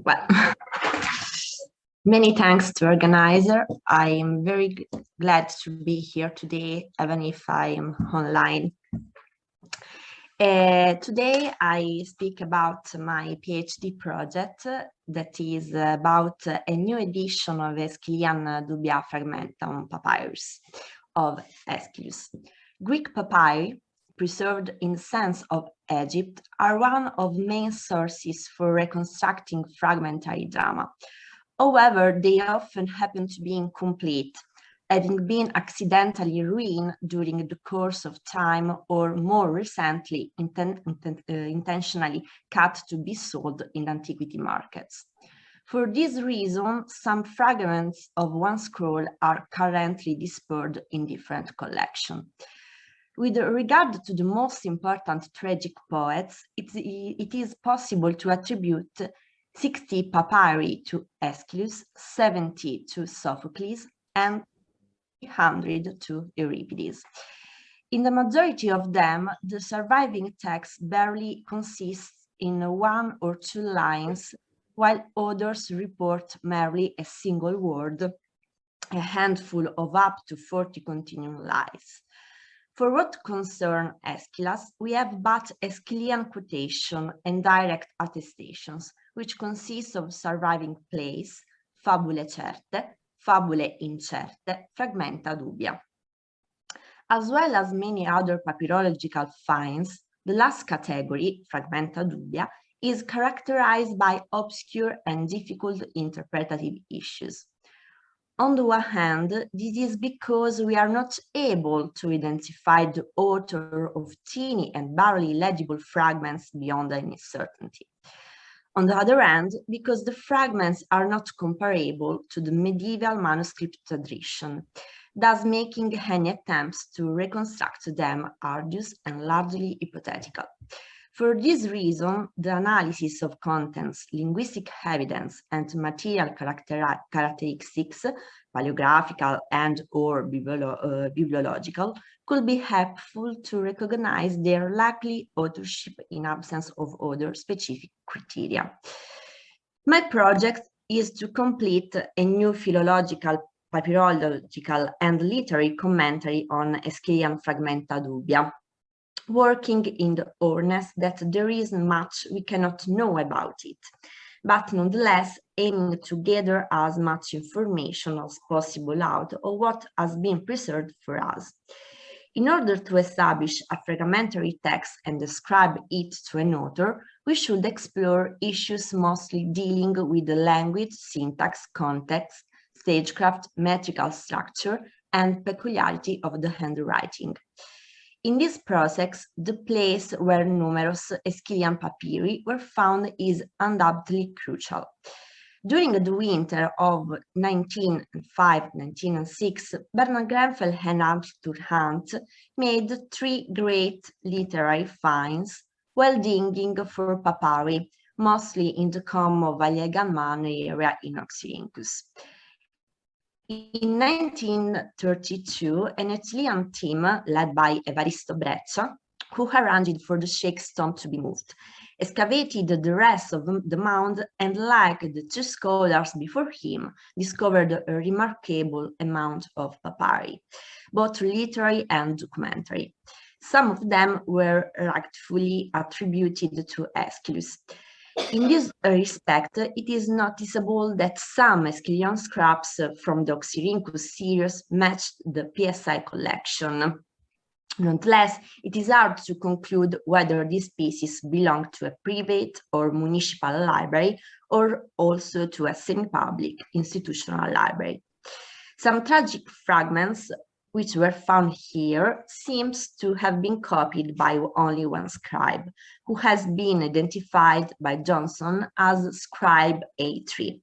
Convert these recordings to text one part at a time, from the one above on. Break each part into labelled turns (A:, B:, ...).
A: Well, many thanks to organizer. I am very glad to be here today, even if I am online. Today I speak about my PhD project that is about a new edition of Aeschylean dubia fragmentum papyrus of Aeschylus. Greek papyri, preserved in sense of Egypt, are one of main sources for reconstructing fragmentary drama. However, they often happen to be incomplete, having been accidentally ruined during the course of time or more recently intentionally cut to be sold in antiquity markets. For this reason, some fragments of one scroll are currently dispersed in different collections. With regard to the most important tragic poets, it is possible to attribute 60 papyri to Aeschylus, 70 to Sophocles, and 300 to Euripides. In the majority of them, the surviving text barely consists in one or two lines, while others report merely a single word, a handful of up to 40 continuing lines. For what concerns Aeschylus, we have but Aeschylean quotation and direct attestations, which consist of surviving plays, fabule certe, fabule incerte, fragmenta dubia. As well as many other papyrological finds, the last category, fragmenta dubia, is characterized by obscure and difficult interpretative issues. On the one hand, this is because we are not able to identify the author of teeny and barely legible fragments beyond any certainty. On the other hand, because the fragments are not comparable to the medieval manuscript tradition, thus making any attempts to reconstruct them arduous and largely hypothetical. For this reason, the analysis of contents, linguistic evidence, and material characteristics, paleographical and/or bibliological, could be helpful to recognize their likely authorship in absence of other specific criteria. My project is to complete a new philological, papyrological, and literary commentary on Aeschylean fragmenta dubia, working in the earnest that there is much we cannot know about it, but nonetheless aiming to gather as much information as possible out of what has been preserved for us. In order to establish a fragmentary text and describe it to an author, we should explore issues mostly dealing with the language, syntax, context, stagecraft, metrical structure, and peculiarity of the handwriting. In this process, the place where numerous Aeschylean papyri were found is undoubtedly crucial. During the winter of 1905-1906, Bernard Grenfell and Arthur Hunt made three great literary finds while digging for papyri, mostly in the Como Vallegamano area in Oxyrhynchus. In 1932, an Aeschylean team led by Evaristo Breccia, who arranged for the shake stone to be moved, excavated the rest of the mound and, like the two scholars before him, discovered a remarkable amount of papyri, both literary and documentary. Some of them were rightfully attributed to Aeschylus. In this respect, it is noticeable that some Aeschylean scraps from the Oxyrhynchus series matched the PSI collection. Nonetheless, it is hard to conclude whether these pieces belong to a private or municipal library or also to a semi-public institutional library. Some tragic fragments which were found here seems to have been copied by only one scribe, who has been identified by Johnson as scribe A3.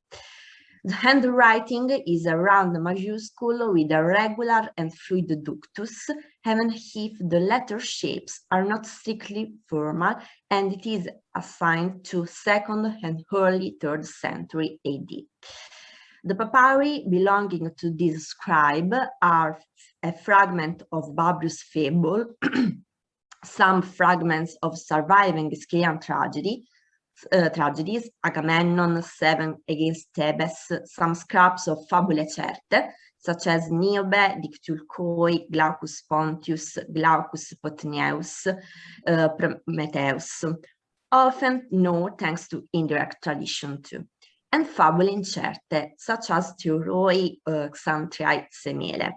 A: The handwriting is a round majuscule with a regular and fluid ductus, even if the letter shapes are not strictly formal, and it is assigned to 2nd and early 3rd century AD. The papyri belonging to this scribe are a fragment of Babrius' fable, some fragments of surviving Aeschylean tragedy, tragedies, Agamemnon, 7 against Thebes, some scraps of Fabule Certe, such as Niobe, Dictulcoi, Glaucus Pontius, Glaucus Potneus, Prometheus, often known thanks to indirect tradition too, and Fabule Incerte, such as Theoroi, Xantriae, Semele,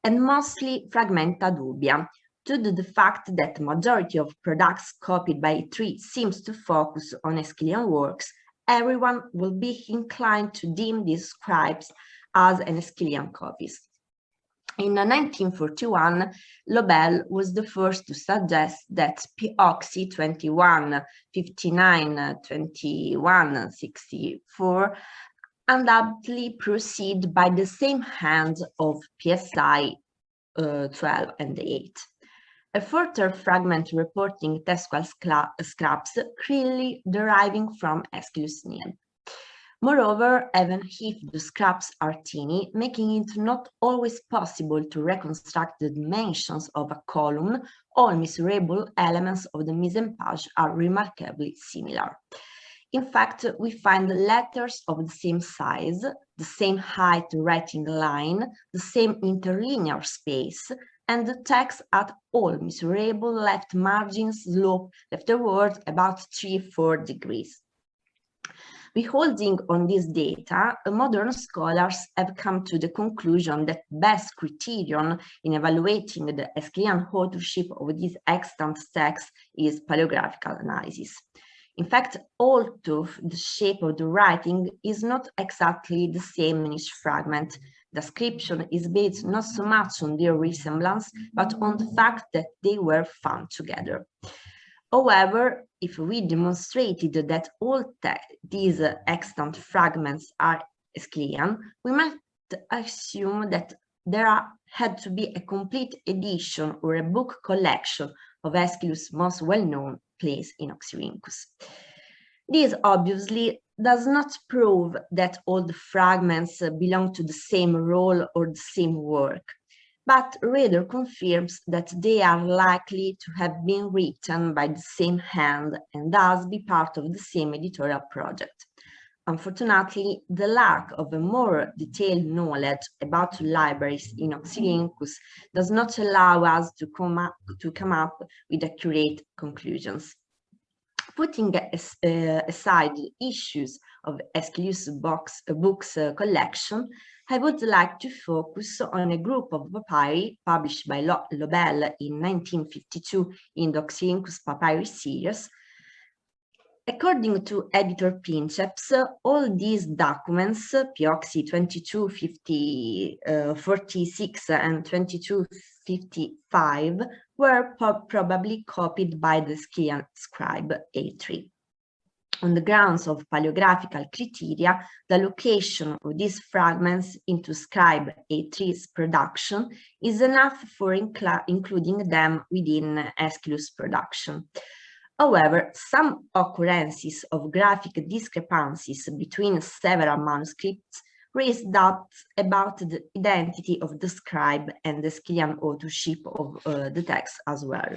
A: and mostly Fragmenta Dubia, due to the fact that the majority of products copied by E3 seems to focus on Aeschylean works. Everyone will be inclined to deem these scribes as an Aeschylean copies. In 1941, Lobel was the first to suggest that P-Oxy 21, 59, 21, 64 undoubtedly proceed by the same hand of PSI 12 and 8. A further fragment reporting textual scraps clearly deriving from Aeschylus' Nil. Moreover, even if the scraps are teeny, making it not always possible to reconstruct the dimensions of a column, all measurable elements of the mise-en-page are remarkably similar. In fact, we find letters of the same size, the same height writing line, the same interlinear space, and the text at all measurable left margins slope leftward about 3-4 degrees. Beholding on this data, modern scholars have come to the conclusion that best criterion in evaluating the Aeschylean authorship of these extant texts is paleographical analysis. In fact, although the shape of the writing is not exactly the same in each fragment, description is based not so much on their resemblance, but on the fact that they were found together. However, if we demonstrated that all these extant fragments are Aeschylean, we might assume that there had to be a complete edition or a book collection of Aeschylus' most well-known plays in Oxyrhynchus. This obviously does not prove that all the fragments belong to the same role or the same work, but rather confirms that they are likely to have been written by the same hand and thus be part of the same editorial project. Unfortunately, the lack of a more detailed knowledge about libraries in Oxyrhynchus does not allow us to come up with accurate conclusions. Putting aside the issues of Aeschylus' books collection, I would like to focus on a group of papyri published by Lobel in 1952 in the Oxyrhynchus Papyri series. According to editor Princeps, all these documents, P-Oxy 2246 and 2255, were probably copied by the Aeschylean scribe A3. On the grounds of paleographical criteria, the location of these fragments into scribe A3's production is enough for including them within Aeschylus' production. However, some occurrences of graphic discrepancies between several manuscripts raise doubts about the identity of the scribe and the Aeschylean authorship of the text as well.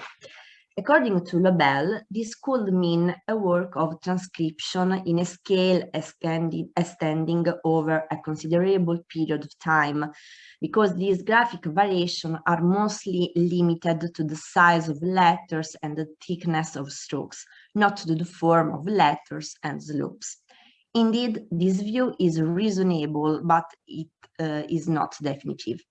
A: According to Lobel, this could mean a work of transcription in a scale extending over a considerable period of time, because these graphic variations are mostly limited to the size of letters and the thickness of strokes, not to the form of letters and slopes. Indeed, this view is reasonable, but it is not definitive.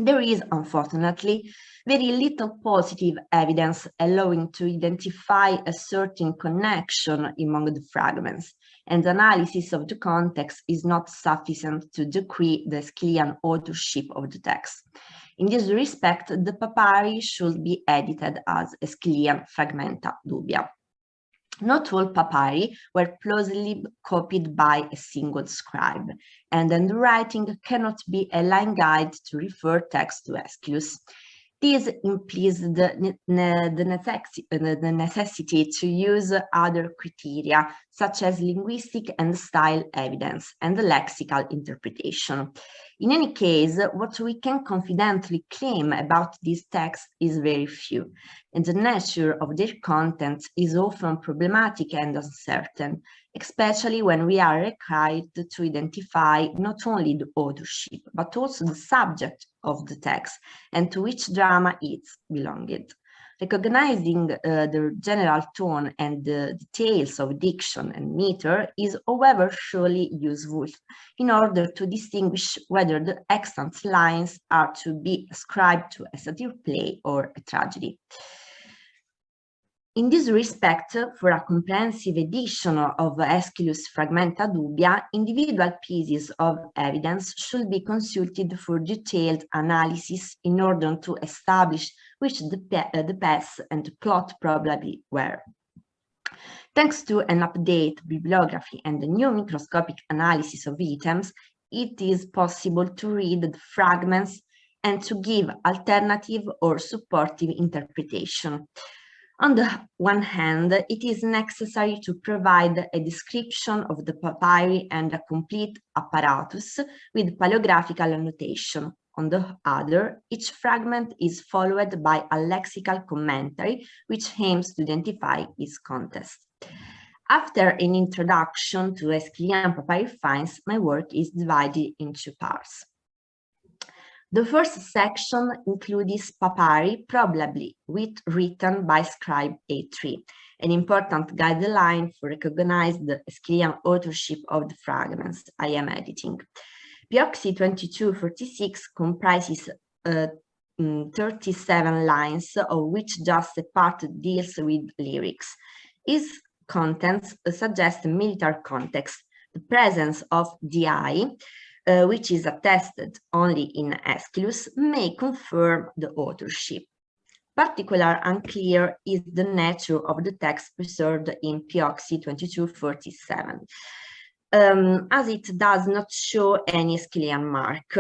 A: There is, unfortunately, very little positive evidence allowing to identify a certain connection among the fragments, and analysis of the context is not sufficient to decree the Aeschylean authorship of the text. In this respect, the papyri should be edited as Aeschylean fragmenta dubia. Not all papyri were plausibly copied by a single scribe, and the writing cannot be a line guide to refer text to Aeschylus. This implies the necessity to use other criteria, such as linguistic and style evidence and lexical interpretation. In any case, what we can confidently claim about these texts is very few, and the nature of their content is often problematic and uncertain, especially when we are required to identify not only the authorship, but also the subject of the text and to which drama it belonged. Recognizing the general tone and the details of diction and meter is, however, surely useful in order to distinguish whether the extant lines are to be ascribed to a satire play or a tragedy. In this respect, for a comprehensive edition of Aeschylus' Fragmenta Dubia, individual pieces of evidence should be consulted for detailed analysis in order to establish which the paths and plot probably were. Thanks to an updated bibliography and a new microscopic analysis of items, it is possible to read the fragments and to give alternative or supportive interpretation. On the one hand, it is necessary to provide a description of the papyri and a complete apparatus with paleographical annotation. On the other, each fragment is followed by a lexical commentary which aims to identify its context. After an introduction to Aeschylean papyri finds, my work is divided in two parts. The first section includes papyri, probably written by scribe A3, an important guideline for recognizing the Aeschylean authorship of the fragments I am editing. Pioxi 2246 comprises 37 lines, of which just a part deals with lyrics. Its contents suggest a military context, the presence of DI, which is attested only in Aeschylus, may confirm the authorship. Particularly unclear is the nature of the text preserved in Pioxi 2247, as it does not show any Aeschylean mark.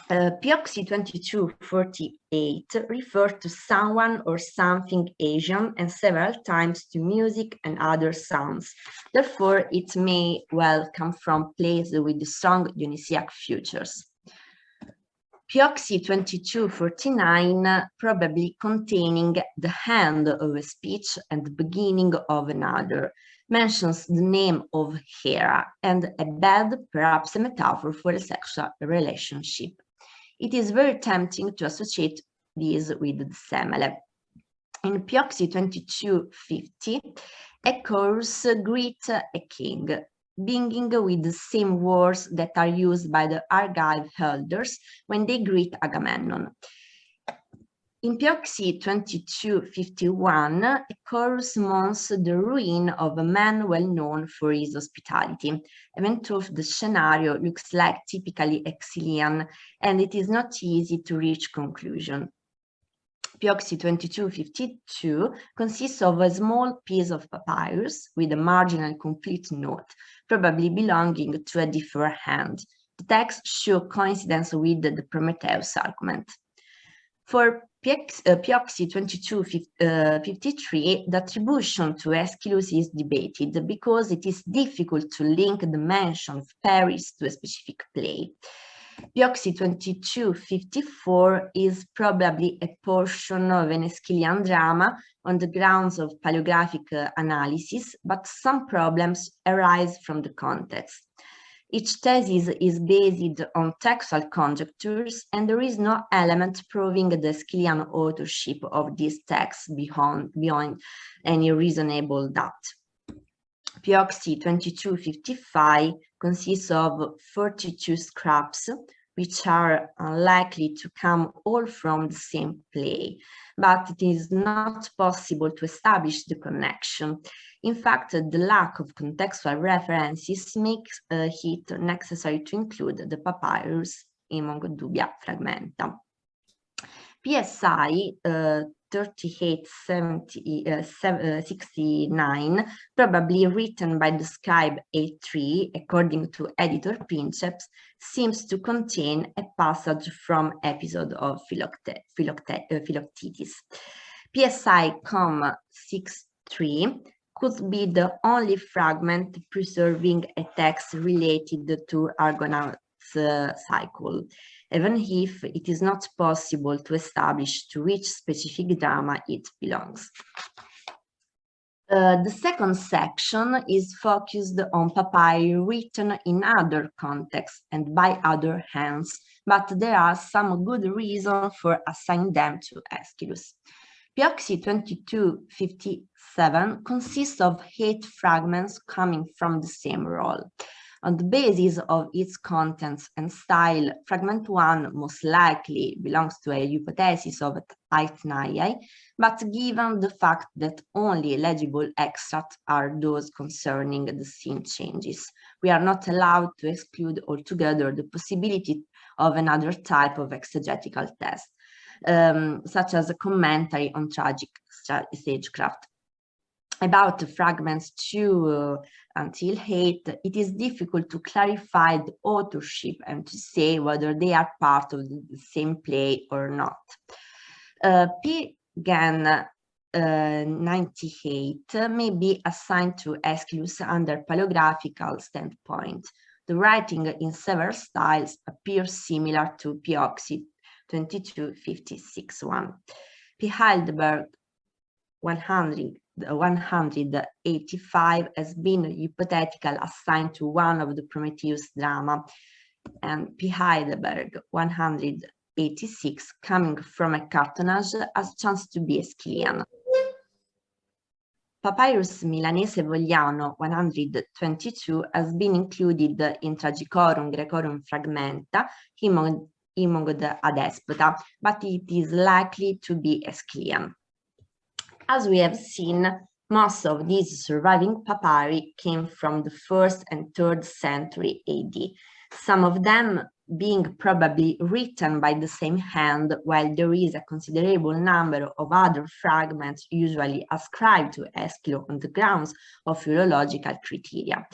A: Pioxi 2248 refers to someone or something Asian and several times to music and other sounds. Therefore, it may well come from places with strong Dionysiac features. Pioxi 2249, probably containing the end of a speech and the beginning of another, mentions the name of Hera and a bed, perhaps a metaphor for a sexual relationship. It is very tempting to associate these with the Semele. In Pioxi 2250, a chorus greets a king, beginning with the same words that are used by the Argive elders when they greet Agamemnon. In Pioxi 2251, a chorus mourns the ruin of a man well known for his hospitality, even though the scenario looks like typically Aeschylean, and it is not easy to reach conclusion. Pioxi 2252 consists of a small piece of papyrus with a marginal complete note, probably belonging to a different hand. The text shows coincidence with the Prometheus argument. For Pioxi 2253, the attribution to Aeschylus is debated because it is difficult to link the mention of Paris to a specific play. Pioxi 2254 is probably a portion of an Aeschylean drama on the grounds of paleographic analysis, but some problems arise from the context. Each thesis is based on textual conjectures, and there is no element proving the Aeschylean authorship of these texts beyond any reasonable doubt. Pioxi 2255 consists of 42 scraps, which are unlikely to come all from the same play, but it is not possible to establish the connection. In fact, the lack of contextual references makes it necessary to include the papyrus among dubia fragmenta. PSI 3869, probably written by the scribe A3, according to editor Princeps, seems to contain a passage from episode of Philoctetes. PSI, 63 could be the only fragment preserving a text related to Argonauts' cycle, even if it is not possible to establish to which specific drama it belongs. The second section is focused on papyri written in other contexts and by other hands, but there are some good reasons for assigning them to Aeschylus. Pioxy 2257 consists of 8 fragments coming from the same roll. On the basis of its contents and style, fragment 1 most likely belongs to a hypothesis of Aethnaei, but given the fact that only legible extracts are those concerning the scene changes, we are not allowed to exclude altogether the possibility of another type of exegetical test, such as a commentary on tragic stagecraft. About fragments 2 until 8, it is difficult to clarify the authorship and to say whether they are part of the same play or not. P-Gan 98 may be assigned to Aeschylus under paleographical standpoint. The writing in several styles appears similar to Pioxy 2256-1. P. Heidelberg 185 has been hypothetically assigned to one of the Prometheus drama, and P. Heidelberg 186, coming from a cartonnage, has chance to be Aeschylean. Papyrus Milanese Vogliano 122 has been included in Tragicorum Graecorum Fragmenta, Imod ad Espota, but it is likely to be Aeschylean. As we have seen, most of these surviving papyri came from the 1st and 3rd century AD, some of them being probably written by the same hand, while there is a considerable number of other fragments usually ascribed to Aeschylus on the grounds of philological criteria.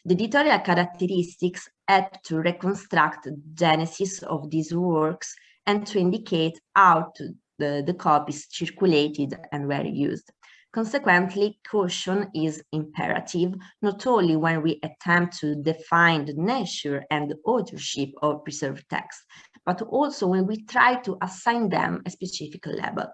A: The editorial characteristics help to reconstruct the genesis of these works and to indicate how the copies circulated and were used. Consequently, caution is imperative, not only when we attempt to define the nature and the authorship of preserved texts, but also when we try to assign them a specific label.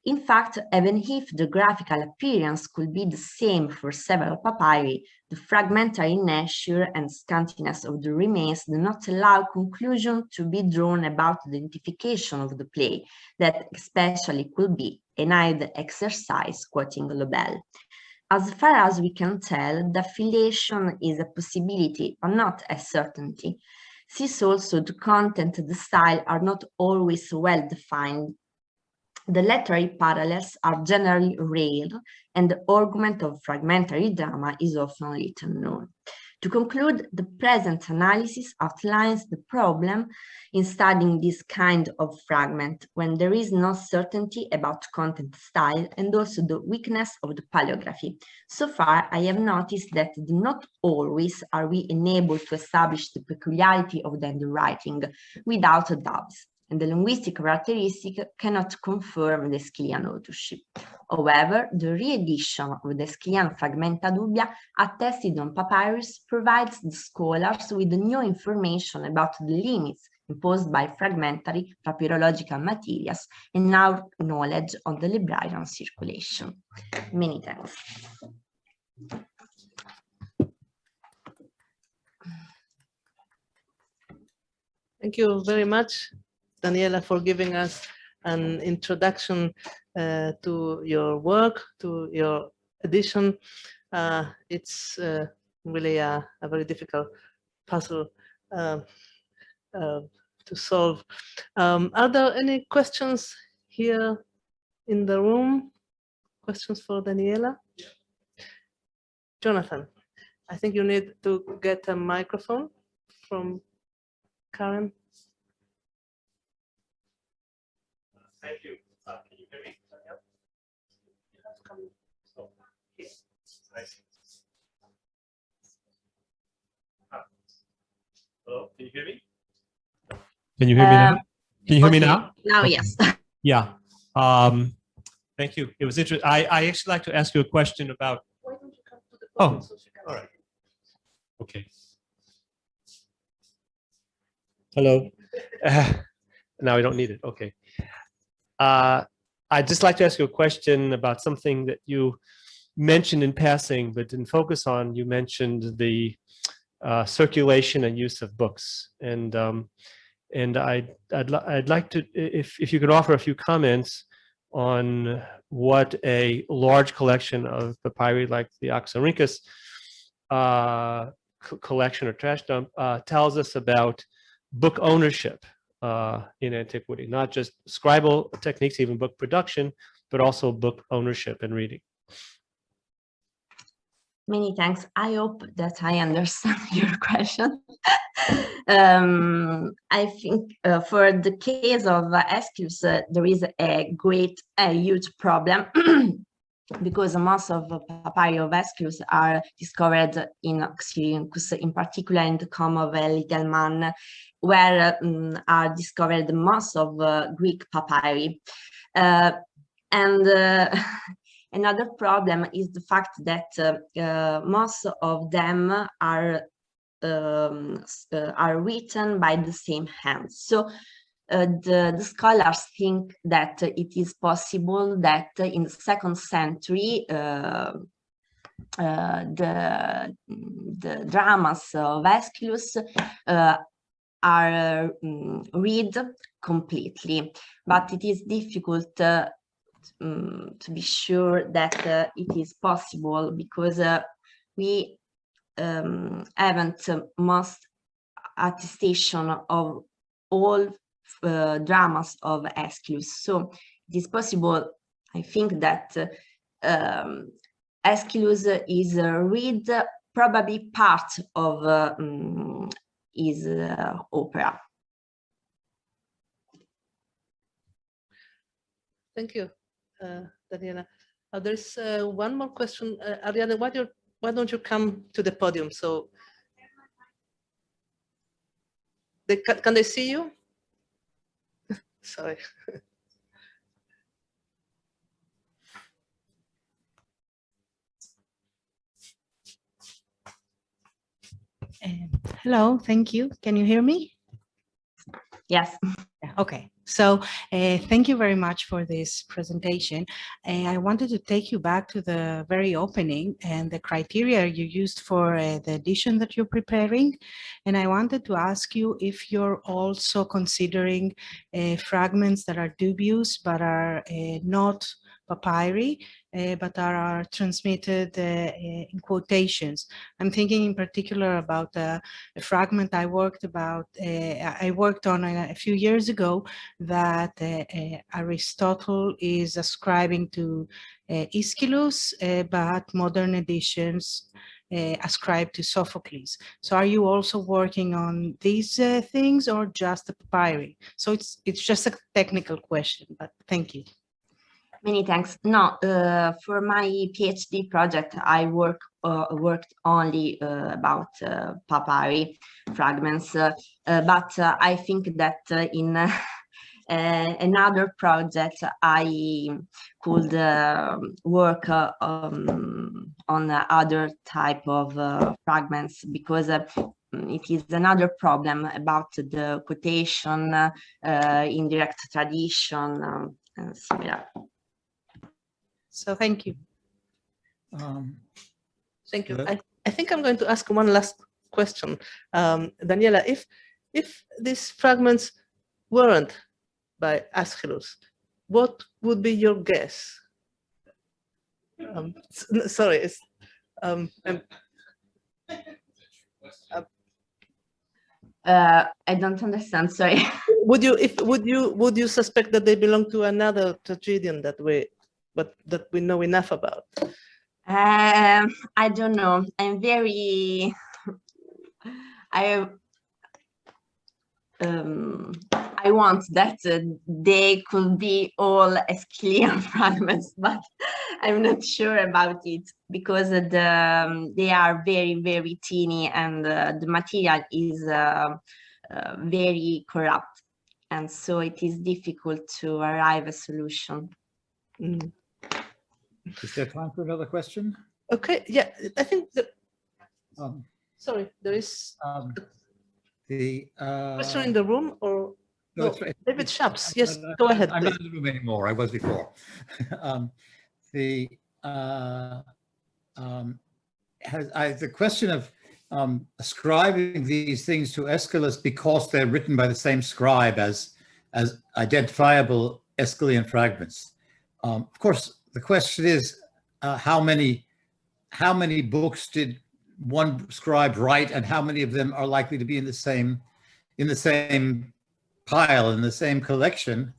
A: In fact, even if the graphical appearance could be the same for several papyri, the fragmentary nature and scantiness of the remains do not allow conclusion to be drawn about the identification of the play, that especially could be an idle exercise, quoting Lobel. As far as we can tell, the affiliation is a possibility, but not a certainty. Since also the content and the style are not always well defined, the literary parallels are generally rare, and the argument of fragmentary drama is often little known. To conclude, the present analysis outlines the problem in studying this kind of fragment when there is no certainty about content style and also the weakness of the paleography. So far, I have noticed that not always are we enabled to establish the peculiarity of the handwriting without doubts, and the linguistic characteristic cannot confirm the Aeschylean authorship. However, the re-edition of the Aeschylean Fragmenta Dubia attested on papyrus provides the scholars with new information about the limits imposed by fragmentary papyrological materials and our knowledge of the librarian circulation. Many thanks.
B: Thank you very much, Daniela, for giving us an introduction to your work, to your edition. It's really a very difficult puzzle to solve. Are there any questions here in the room? Questions for Daniela? Jonathan, I think you need to get a microphone from Karen.
C: Thank you. Can you hear me? Hello, can you hear me? Can you hear me now? Can you hear me now?
A: Now,
C: Okay.
A: yes.
C: Yeah. Thank you. It was interesting. I actually like to ask you a question about.
B: Why don't you come to the
C: Oh,
B: so she can
C: all right. Okay. Hello. Now I don't need it. Okay. I'd just like to ask you a question about something that you mentioned in passing, but didn't focus on. You mentioned the circulation and use of books, and I'd like to, if you could offer a few comments on what a large collection of papyri like the Oxyrhynchus collection or trash dump tells us about book ownership in antiquity, not just scribal techniques, even book production, but also book ownership and reading.
A: Many thanks. I hope that I understand your question. I think for the case of Aeschylus, there is a huge problem because most of the papyri of Aeschylus are discovered in Oxyrhynchus, in particular in the Comb of a Little Man, where are discovered most of Greek papyri. Another problem is the fact that most of them are written by the same hand. So the scholars think that it is possible that in the 2nd century the dramas of Aeschylus are read completely, but it is difficult to be sure that it is possible because we haven't most attestation of all dramas of Aeschylus. So it is possible, I think, that Aeschylus is read probably part of his opera.
B: Thank you, Daniela. There's one more question. Ariane, why don't you come to the podium? So can they see you? Sorry.
D: Hello, thank you. Can you hear me?
A: Yes.
D: Okay, so thank you very much for this presentation. I wanted to take you back to the very opening and the criteria you used for the edition that you're preparing. And I wanted to ask you if you're also considering fragments that are dubious but are not papyri, but are transmitted in quotations. I'm thinking in particular about a fragment I worked on a few years ago that Aristotle is ascribing to Aeschylus, but modern editions ascribe to Sophocles. So are you also working on these things or just the papyri? So it's just a technical question, but thank you.
A: Many thanks. No, for my PhD project, I worked only about papyri fragments, but I think that in another project I could work on other type of fragments because it is another problem about the quotation, indirect tradition, and similar.
B: So thank you. Thank you. I think I'm going to ask one last question. Daniela, if these fragments weren't by Aeschylus, what would be your guess? Sorry, it's,
A: I don't understand. Sorry.
B: Would you suspect that they belong to another tragedian that we know enough about?
A: I don't know. I'm very. I I want that they could be all Aeschylean fragments, but I'm not sure about it because they are very, very teeny and the material is very corrupt. And so it is difficult to arrive at a solution.
B: Mm.
E: Is there time for another question?
B: Okay, yeah, I think that,
E: Um,
B: sorry, there is
E: the
B: question in the room, or
E: no,
B: no,
E: it's right.
B: David Shaps. Yes, go ahead.
E: I'm
B: please.
E: not in the room anymore. I was before. The question of ascribing these things to Aeschylus because they're written by the same scribe as identifiable Aeschylean fragments. Of course, the question is how many books did one scribe write, and how many of them are likely to be in the same pile, in the same collection?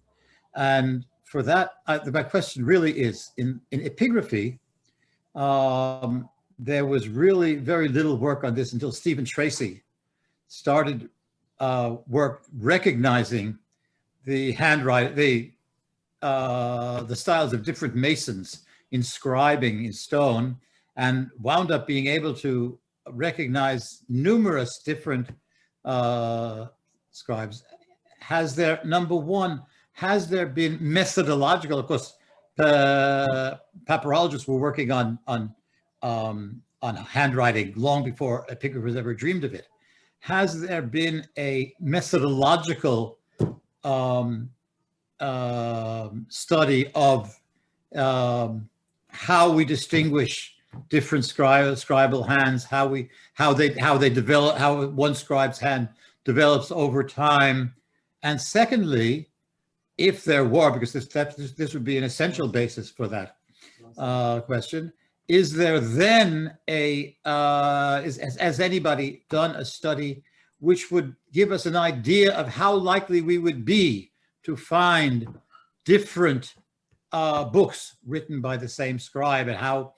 E: And for that, my question really is, in epigraphy, there was really very little work on this until Stephen Tracy started work recognizing the handwriting, the styles of different masons inscribing in stone, and wound up being able to recognize numerous different scribes. Has there, number one, has there been methodological, of course, papyrologists were working on handwriting long before epigraphers ever dreamed of it. Has there been a methodological study of how we distinguish different scribal hands, how they develop, how one scribe's hand develops over time? And secondly, if there were, because this would be an essential basis for that question, is there then has anybody done a study which would give us an idea of how likely we would be to find different books written by the same scribe, and how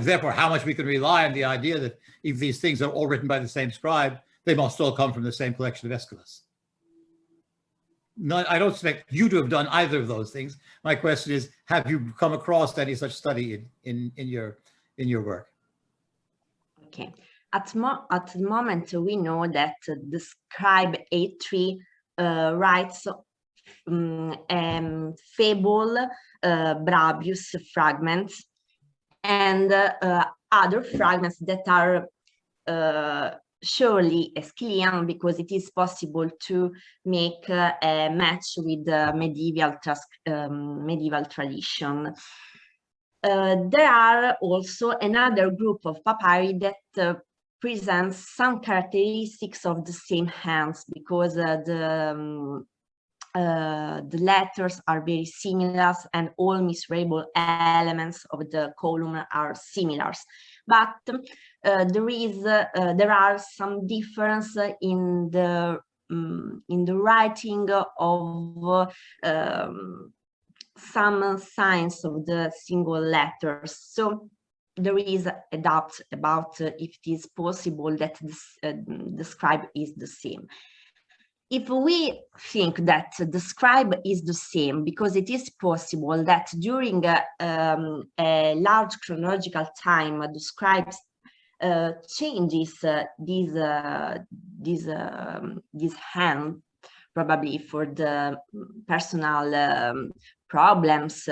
E: therefore how much we can rely on the idea that if these things are all written by the same scribe, they must all come from the same collection of Aeschylus? No, I don't expect you to have done either of those things. My question is, have you come across any such study in your work?
A: Okay. At the moment, we know that the scribe A3 writes fable Brabius fragments and other fragments that are surely Aeschylean, because it is possible to make a match with the medieval tradition. There are also another group of papyri that presents some characteristics of the same hands, because the letters are very similar and all misreadable elements of the column are similar. But there are some difference in the writing of some signs of the single letters. So there is a doubt about if it is possible that the scribe is the same. If we think that the scribe is the same, because it is possible that during a large chronological time, the scribe changes this hand, probably for the personal problems,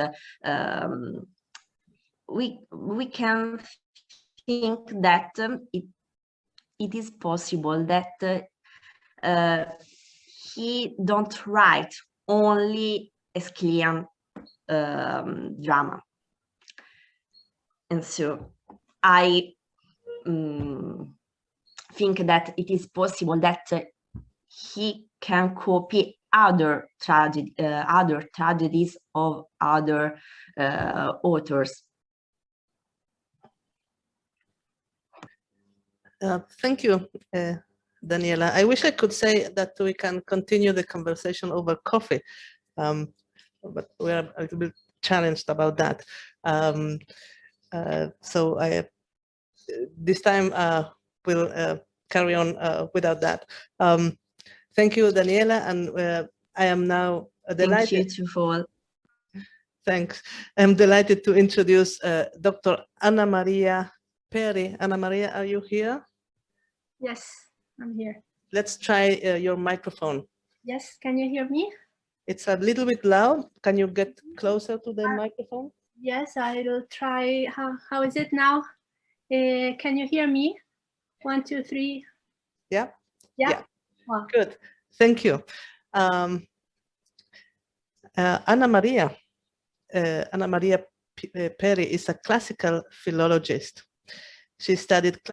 A: we can think that it is possible that he don't write only Aeschylean drama. And so I think that it is possible that he can copy other tragedies of other authors.
B: Thank you, Daniela. I wish I could say that we can continue the conversation over coffee, but we're a little bit challenged about that. So this time we'll carry on without that. Thank you, Daniela, and I am now delighted.
A: Thank you to all.
B: Thanks. I'm delighted to introduce Dr. Anna Maria Perry. Anna Maria, are you here?
F: Yes, I'm here.
B: Let's try your microphone.
F: Yes, can you hear me?
B: It's a little bit loud. Can you get closer to the microphone?
F: Yes, I will try. How is it now? Can you hear me? 1, 2, 3.
B: Yeah.
F: Yeah.
B: Yeah.
F: Wow.
B: Good. Thank you. Anna Maria Perry is a classical philologist. She studied